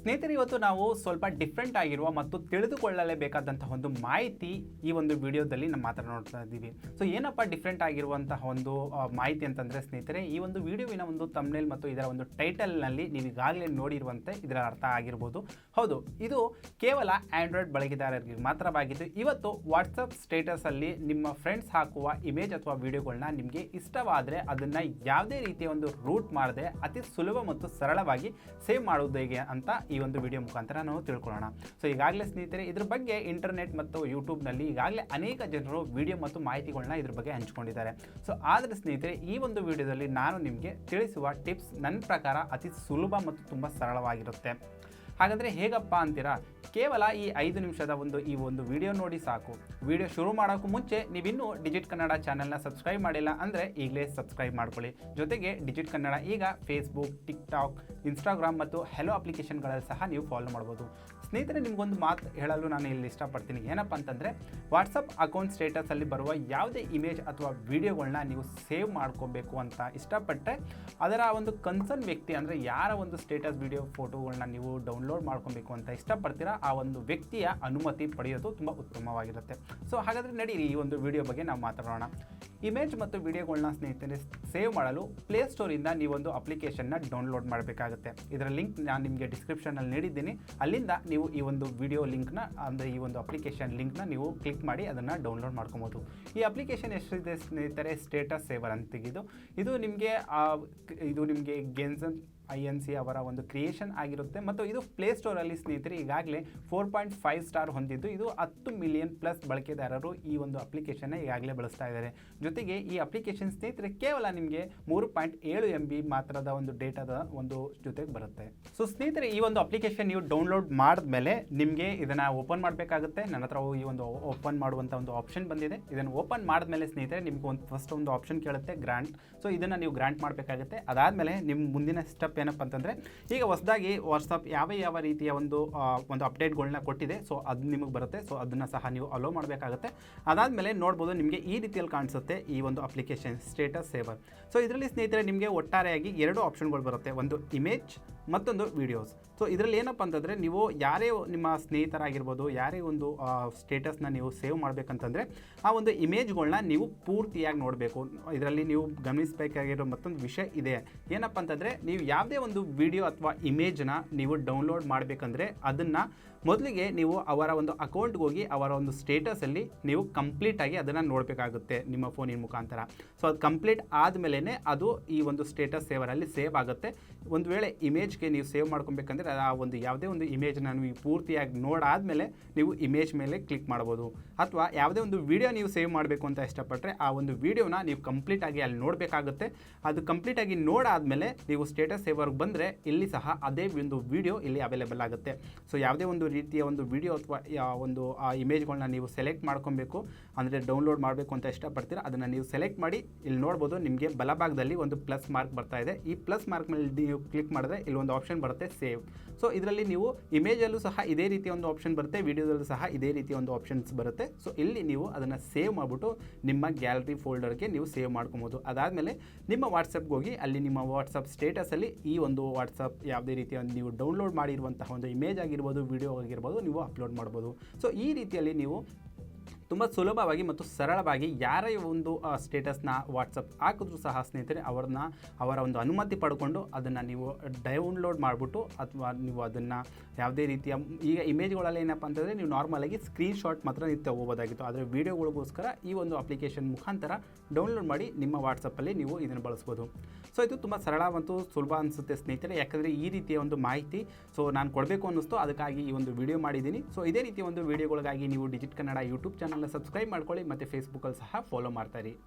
ಸ್ನೇಹಿತರೆ, ಇವತ್ತು ನಾವು ಸ್ವಲ್ಪ ಡಿಫ್ರೆಂಟ್ ಆಗಿರುವ ಮತ್ತು ತಿಳಿದುಕೊಳ್ಳಲೇಬೇಕಾದಂತಹ ಒಂದು ಮಾಹಿತಿ ಈ ಒಂದು ವಿಡಿಯೋದಲ್ಲಿ ನಾವು ಮಾತನಾಡ್ತಾ ಇದ್ದೀವಿ. ಸೊ ಏನಪ್ಪ ಡಿಫ್ರೆಂಟ್ ಆಗಿರುವಂತಹ ಒಂದು ಮಾಹಿತಿ ಅಂತಂದರೆ ಸ್ನೇಹಿತರೆ, ಈ ಒಂದು ವಿಡಿಯೋವಿನ ಒಂದು ಥಂಬ್ನೇಲ್ ಮತ್ತು ಇದರ ಒಂದು ಟೈಟಲ್ನಲ್ಲಿ ನೀವು ಈಗಾಗಲೇ ನೋಡಿರುವಂತೆ ಇದರ ಅರ್ಥ ಆಗಿರ್ಬೋದು. ಹೌದು, ಇದು ಕೇವಲ ಆಂಡ್ರಾಯ್ಡ್ ಬಳಕೆದಾರರಿಗೆ ಮಾತ್ರವಾಗಿದ್ದು ಇವತ್ತು ವಾಟ್ಸಪ್ ಸ್ಟೇಟಸಲ್ಲಿ ನಿಮ್ಮ ಫ್ರೆಂಡ್ಸ್ ಹಾಕುವ ಇಮೇಜ್ ಅಥವಾ ವಿಡಿಯೋಗಳನ್ನ ನಿಮಗೆ ಇಷ್ಟವಾದರೆ ಅದನ್ನು ಯಾವುದೇ ರೀತಿಯ ಒಂದು ರೂಟ್ ಮಾಡದೆ ಅತಿ ಸುಲಭ ಮತ್ತು ಸರಳವಾಗಿ ಸೇವ್ ಮಾಡುವುದು ಹೇಗೆ ಅಂತ ಈ ಒಂದು ವಿಡಿಯೋ ಮುಖಾಂತರ ನಾವು ತಿಳ್ಕೊಳ್ಳೋಣ. ಸೊ ಈಗಾಗಲೇ ಸ್ನೇಹಿತರೆ ಇದ್ರ ಬಗ್ಗೆ ಇಂಟರ್ನೆಟ್ ಮತ್ತು ಯೂಟ್ಯೂಬ್ನಲ್ಲಿ ಈಗಾಗಲೇ ಅನೇಕ ಜನರು ವಿಡಿಯೋ ಮತ್ತು ಮಾಹಿತಿಗಳನ್ನ ಇದ್ರ ಬಗ್ಗೆ ಹಂಚಿಕೊಂಡಿದ್ದಾರೆ. ಸೊ ಆದರೆ ಸ್ನೇಹಿತರೆ, ಈ ಒಂದು ವಿಡಿಯೋದಲ್ಲಿ ನಾನು ನಿಮಗೆ ತಿಳಿಸುವ ಟಿಪ್ಸ್ ನನ್ನ ಪ್ರಕಾರ ಅತಿ ಸುಲಭ ಮತ್ತು ತುಂಬ ಸರಳವಾಗಿರುತ್ತೆ. ಹಾಗಾದರೆ ಹೇಗಪ್ಪ ಅಂತೀರಾ? ಕೇವಲ ಈ 5 ನಿಮಿಷದ ಈ ಒಂದು ವಿಡಿಯೋ ನೋಡಿ ಸಾಕು. ವಿಡಿಯೋ ಶುರು ಮಾಡೋಕ್ಕೂ ಮುಂಚೆ ನೀವಿನ್ನೂ ಡಿಜಿಟ್ ಕನ್ನಡ ಚಾನೆಲ್ನ ಸಬ್ಸ್ಕ್ರೈಬ್ ಮಾಡಿಲ್ಲ ಅಂದರೆ ಈಗಲೇ ಸಬ್ಸ್ಕ್ರೈಬ್ ಮಾಡ್ಕೊಳ್ಳಿ. ಜೊತೆಗೆ ಡಿಜಿಟ್ ಕನ್ನಡ ಈಗ ಫೇಸ್ಬುಕ್, ಟಿಕ್ಟಾಕ್, ಇನ್ಸ್ಟಾಗ್ರಾಮ್ ಮತ್ತು ಹೆಲೋ ಅಪ್ಲಿಕೇಶನ್ಗಳಲ್ಲಿ ಸಹ ನೀವು ಫಾಲೋ ಮಾಡ್ಬೋದು. ಸ್ನೇಹಿತರೆ, ನಿಮಗೊಂದು ಮಾತು ಹೇಳಲು ನಾನು ಇಲ್ಲಿ ಇಷ್ಟಪಡ್ತೀನಿ. ಏನಪ್ಪ ಅಂತಂದರೆ, ವಾಟ್ಸಪ್ ಅಕೌಂಟ್ ಸ್ಟೇಟಸಲ್ಲಿ ಬರುವ ಯಾವುದೇ ಇಮೇಜ್ ಅಥವಾ ವಿಡಿಯೋಗಳನ್ನ ನೀವು ಸೇವ್ ಮಾಡ್ಕೋಬೇಕು ಅಂತ ಇಷ್ಟಪಟ್ಟರೆ ಅದರ ಒಂದು ಕನ್ಸರ್ನ್ ವ್ಯಕ್ತಿ ಅಂದರೆ ಯಾರ ಒಂದು ಸ್ಟೇಟಸ್ ವಿಡಿಯೋ ಫೋಟೋಗಳನ್ನ ನೀವು ಡೌನ್ಲೋಡ್ ಮಾಡ್ಕೊಬೇಕು ಅಂತ ಇಷ್ಟಪಡ್ತೀರಾ ಆ ಒಂದು ವ್ಯಕ್ತಿಯ ಅನುಮತಿ ಪಡೆಯೋದು ತುಂಬ ಉತ್ತಮವಾಗಿರುತ್ತೆ. ಸೊ ಹಾಗಾದರೆ ನಡೀರಿ ಈ ಒಂದು ವಿಡಿಯೋ ಬಗ್ಗೆ ನಾವು ಮಾತಾಡೋಣ. ಇಮೇಜ್ ಮತ್ತು ವಿಡಿಯೋಗಳನ್ನ ಸ್ನೇಹಿತರೆ ಸೇವ್ ಮಾಡಲು ಪ್ಲೇಸ್ಟೋರಿಂದ ನೀವೊಂದು ಅಪ್ಲಿಕೇಶನ್ನ ಡೌನ್ಲೋಡ್ ಮಾಡಬೇಕಾಗುತ್ತೆ. ಇದರ ಲಿಂಕ್ ನಾನು ನಿಮಗೆ ಡಿಸ್ಕ್ರಿಪ್ಷನಲ್ಲಿ ನೀಡಿದ್ದೀನಿ. ಅಲ್ಲಿಂದ ನೀವು ಈ ಒಂದು ವಿಡಿಯೋ ಲಿಂಕ್ನ ಅಂದರೆ ಈ ಒಂದು ಅಪ್ಲಿಕೇಶನ್ ಲಿಂಕ್ನ ನೀವು ಕ್ಲಿಕ್ ಮಾಡಿ ಅದನ್ನು ಡೌನ್ಲೋಡ್ ಮಾಡ್ಕೊಬೋದು. ಈ ಅಪ್ಲಿಕೇಶನ್ ಎಷ್ಟಿದೆ ಸ್ನೇಹಿತರೆ? ಸ್ಟೇಟಸ್ ಸೇವರ್ ಅಂತಿದ್ದು ಇದು ನಿಮಗೆ 𝐋𝐢𝐤𝐞 ಅವರ ಒಂದು ಕ್ರಿಯೇಷನ್ ಆಗಿರುತ್ತೆ ಮತ್ತು ಇದು ಪ್ಲೇಸ್ಟೋರಲ್ಲಿ ಸ್ನೇಹಿತರೆ ಈಗಾಗಲೇ 4.5 ಸ್ಟಾರ್ ಹೊಂದಿದ್ದು ಇದು 10 ಮಿಲಿಯನ್ ಪ್ಲಸ್ ಬಳಕೆದಾರರು ಈ ಒಂದು ಅಪ್ಲಿಕೇಶನ್ನ ಈಗಾಗಲೇ ಬಳಸ್ತಾ ಇದ್ದಾರೆ. ಜೊತೆಗೆ ಈ ಅಪ್ಲಿಕೇಶನ್ ಸ್ನೇಹಿತರೆ ಕೇವಲ ನಿಮಗೆ 3.7 MB ಮಾತ್ರದ ಒಂದು ಡೇಟಾದ ಒಂದು ಜೊತೆಗೆ ಬರುತ್ತೆ. ಸೊ ಸ್ನೇಹಿತರೆ, ಈ ಒಂದು ಅಪ್ಲಿಕೇಶನ್ ನೀವು ಡೌನ್ಲೋಡ್ ಮಾಡಿದ್ಮೇಲೆ ನಿಮಗೆ ಇದನ್ನು ಓಪನ್ ಮಾಡಬೇಕಾಗುತ್ತೆ. ನನ್ನ ಹತ್ರ ಈ ಒಂದು ಓಪನ್ ಮಾಡುವಂಥ ಒಂದು ಆಪ್ಷನ್ ಬಂದಿದೆ. ಇದನ್ನು ಓಪನ್ ಮಾಡಿದ್ಮೇಲೆ ಸ್ನೇಹಿತರೆ ನಿಮಗೆ ಫಸ್ಟ್ ಒಂದು ಆಪ್ಷನ್ ಕೇಳುತ್ತೆ ಗ್ರಾಂಟ್. ಸೊ ಇದನ್ನು ನೀವು ಗ್ರಾಂಟ್ ಮಾಡಬೇಕಾಗುತ್ತೆ. ಅದಾದಮೇಲೆ ನಿಮ್ಮ ಮುಂದಿನ ಸ್ಟೆಪ್ ಏನಪ್ಪ ಅಂತಂದರೆ, ಈಗ ಹೊಸದಾಗಿ ವಾಟ್ಸಪ್ ಯಾವ ರೀತಿಯ ಒಂದು ಅಪ್ಡೇಟ್ಗಳನ್ನ ಕೊಟ್ಟಿದೆ ಸೊ ಅದು ನಿಮಗೆ ಬರುತ್ತೆ. ಸೊ ಅದನ್ನು ಸಹ ನೀವು ಅಲೋ ಮಾಡಬೇಕಾಗುತ್ತೆ. ಅದಾದಮೇಲೆ ನೋಡ್ಬೋದು ನಿಮಗೆ ಈ ರೀತಿಯಲ್ಲಿ ಕಾಣಿಸುತ್ತೆ ಈ ಒಂದು ಅಪ್ಲಿಕೇಶನ್ ಸ್ಟೇಟಸ್ ಸೇವರ್. ಸೊ ಇದರಲ್ಲಿ ಸ್ನೇಹಿತರೆ ನಿಮಗೆ ಒಟ್ಟಾರೆಯಾಗಿ 2 ಆಪ್ಷನ್ಗಳು ಬರುತ್ತೆ, ಒಂದು ಇಮೇಜ್ ಮತ್ತೊಂದು ವಿಡಿಯೋಸ್. ಸೊ ಇದರಲ್ಲಿ ಏನಪ್ಪ ಅಂತಂದರೆ, ನೀವು ಯಾರೇ ನಿಮ್ಮ ಸ್ನೇಹಿತರಾಗಿರ್ಬೋದು ಯಾರೇ ಒಂದು ಸ್ಟೇಟಸ್ನ ನೀವು ಸೇವ್ ಮಾಡಬೇಕಂತಂದರೆ ಆ ಒಂದು ಇಮೇಜ್ಗಳನ್ನ ನೀವು ಪೂರ್ತಿಯಾಗಿ ನೋಡಬೇಕು. ಇದರಲ್ಲಿ ನೀವು ಗಮನಿಸಬೇಕಾಗಿರೋ ಮತ್ತೊಂದು ವಿಷಯ ಇದೆ. ಏನಪ್ಪ ಅಂತಂದರೆ, ನೀವು ಯಾವುದೇ ಒಂದು ವಿಡಿಯೋ ಅಥವಾ ಇಮೇಜ್ನ ನೀವು ಡೌನ್ಲೋಡ್ ಮಾಡಬೇಕಂದ್ರೆ ಅದನ್ನು ಮೊದಲಿಗೆ ನೀವು ಅವರ ಒಂದು ಅಕೌಂಟ್ಗೆ ಹೋಗಿ ಅವರ ಒಂದು ಸ್ಟೇಟಸಲ್ಲಿ ನೀವು ಕಂಪ್ಲೀಟಾಗಿ ಅದನ್ನು ನೋಡಬೇಕಾಗುತ್ತೆ ನಿಮ್ಮ ಫೋನಿನ ಮುಖಾಂತರ. ಸೊ ಅದು ಕಂಪ್ಲೀಟ್ ಆದಮೇಲೆ ಅದು ಈ ಒಂದು ಸ್ಟೇಟಸ್ ಸೇವರಲ್ಲಿ ಸೇವ್ ಆಗುತ್ತೆ. ಒಂದು ವೇಳೆ ಇಮೇಜ್ಗೆ ನೀವು ಸೇವ್ ಮಾಡ್ಕೊಬೇಕಂದ್ರೆ ಆ ಒಂದು ಯಾವುದೇ ಒಂದು ಇಮೇಜ್ನ ನೀವು ಪೂರ್ತಿಯಾಗಿ ನೋಡಾದಮೇಲೆ ನೀವು ಇಮೇಜ್ ಮೇಲೆ ಕ್ಲಿಕ್ ಮಾಡ್ಬೋದು. ಅಥವಾ ಯಾವುದೇ ಒಂದು ವಿಡಿಯೋ ನೀವು ಸೇವ್ ಮಾಡಬೇಕು ಅಂತ ಇಷ್ಟಪಟ್ಟರೆ ಆ ಒಂದು ವಿಡಿಯೋನ ನೀವು ಕಂಪ್ಲೀಟಾಗಿ ಅಲ್ಲಿ ನೋಡಬೇಕಾಗುತ್ತೆ. ಅದು ಕಂಪ್ಲೀಟಾಗಿ ನೋಡಾದಮೇಲೆ ನೀವು ಸ್ಟೇಟಸ್ ಸೇವರ್ಗೆ ಬಂದರೆ ಇಲ್ಲಿ ಸಹ ಅದೇ ಒಂದು ವಿಡಿಯೋ ಇಲ್ಲಿ ಅವೈಲೇಬಲ್ ಆಗುತ್ತೆ. ಸೊ ಯಾವುದೇ ಒಂದು ರೀತಿಯ ಒಂದು ವಿಡಿಯೋ ಅಥವಾ ಒಂದು ಆ ಇಮೇಜ್ಗಳನ್ನ ನೀವು ಸೆಲೆಕ್ಟ್ ಮಾಡ್ಕೊಬೇಕು ಅಂದರೆ ಡೌನ್ಲೋಡ್ ಮಾಡಬೇಕು ಅಂತ ಇಷ್ಟಪಡ್ತೀರಾ ಅದನ್ನು ನೀವು ಸೆಲೆಕ್ಟ್ ಮಾಡಿ ಇಲ್ಲಿ ನೋಡ್ಬೋದು ನಿಮಗೆ ಬಲಭಾಗದಲ್ಲಿ ಒಂದು ಪ್ಲಸ್ ಮಾರ್ಕ್ ಬರ್ತಾ ಇದೆ. ಈ ಪ್ಲಸ್ ಮಾರ್ಕ್ ಮೇಲೆ ನೀವು ಕ್ಲಿಕ್ ಮಾಡಿದ್ರೆ ಇಲ್ಲಿ ಒಂದು ಆಪ್ಷನ್ ಬರುತ್ತೆ ಸೇವ್. ಸೊ ಇದರಲ್ಲಿ ನೀವು ಇಮೇಜಲ್ಲೂ ಸಹ ಇದೇ ರೀತಿಯ ಒಂದು ಆಪ್ಷನ್ ಬರುತ್ತೆ, ವಿಡಿಯೋದಲ್ಲೂ ಸಹ ಇದೇ ರೀತಿಯ ಒಂದು ಆಪ್ಷನ್ಸ್ ಬರುತ್ತೆ. ಸೊ ಇಲ್ಲಿ ನೀವು ಅದನ್ನು ಸೇವ್ ಮಾಡಿಬಿಟ್ಟು ನಿಮ್ಮ ಗ್ಯಾಲರಿ ಫೋಲ್ಡರ್ಗೆ ನೀವು ಸೇವ್ ಮಾಡ್ಕೊಬೋದು. ಅದಾದಮೇಲೆ ನಿಮ್ಮ ವಾಟ್ಸಪ್ಗೆ ಹೋಗಿ ಅಲ್ಲಿ ನಿಮ್ಮ ವಾಟ್ಸಪ್ ಸ್ಟೇಟಸಲ್ಲಿ ಈ ಒಂದು ವಾಟ್ಸಪ್ ಯಾವುದೇ ರೀತಿಯ ನೀವು ಡೌನ್ಲೋಡ್ ಮಾಡಿರುವಂತಹ ಒಂದು ಇಮೇಜ್ ಆಗಿರ್ಬೋದು ವಿಡಿಯೋ ಆಗಿರ್ಬೋದು ನೀವು ಅಪ್ಲೋಡ್ ಮಾಡ್ಬೋದು. ಸೊ ಈ ರೀತಿಯಲ್ಲಿ ನೀವು ತುಂಬ ಸುಲಭವಾಗಿ ಮತ್ತು ಸರಳವಾಗಿ ಯಾರೇ ಒಂದು ಸ್ಟೇಟಸ್ನ ವಾಟ್ಸಪ್ ಹಾಕಿದ್ರೂ ಸಹ ಸ್ನೇಹಿತರೆ ಅವರ ಒಂದು ಅನುಮತಿ ಪಡ್ಕೊಂಡು ಅದನ್ನು ನೀವು ಡೌನ್ಲೋಡ್ ಮಾಡಿಬಿಟ್ಟು ಅಥವಾ ನೀವು ಅದನ್ನು ಯಾವುದೇ ರೀತಿಯ ಈಗ ಇಮೇಜ್ಗಳಲ್ಲಿ ಏನಪ್ಪ ಅಂತಂದರೆ ನೀವು ನಾರ್ಮಲಾಗಿ ಸ್ಕ್ರೀನ್ಶಾಟ್ ಮಾತ್ರ ನೀವು ತಗೋಬೋದಾಗಿತ್ತು. ಆದರೆ ವೀಡಿಯೋಗಳಿಗೋಸ್ಕರ ಈ ಒಂದು ಅಪ್ಲಿಕೇಶನ್ ಮುಖಾಂತರ ಡೌನ್ಲೋಡ್ ಮಾಡಿ ನಿಮ್ಮ ವಾಟ್ಸಪ್ಪಲ್ಲಿ ನೀವು ಇದನ್ನು ಬಳಸ್ಬೋದು. ಸೊ ಇದು ತುಂಬ ಸರಳ ಮತ್ತು ಸುಲಭ ಅನಿಸುತ್ತೆ ಸ್ನೇಹಿತರೆ, ಯಾಕಂದರೆ ಈ ರೀತಿಯ ಒಂದು ಮಾಹಿತಿ ನಾನು ಕೊಡಬೇಕು ಅನ್ನಿಸ್ತು, ಅದಕ್ಕಾಗಿ ಈ ಒಂದು ವಿಡಿಯೋ ಮಾಡಿದ್ದೀನಿ. ಸೊ ಇದೇ ರೀತಿಯ ಒಂದು ವಿಡಿಯೋಗಳಿಗಾಗಿ ನೀವು ಡಿಜಿಟ್ ಕನ್ನಡ ಯೂಟ್ಯೂಬ್ ಚಾನಲ್ನ ಸಬ್ಸ್ಕ್ರೈಬ್ ಮಾಡ್ಕೊಳ್ಳಿ ಮತ್ತು ಫೇಸ್ಬುಕ್ಕಲ್ಲಿ ಸಹ ಫಾಲೋ ಮಾಡ್ತಾಯಿರಿ.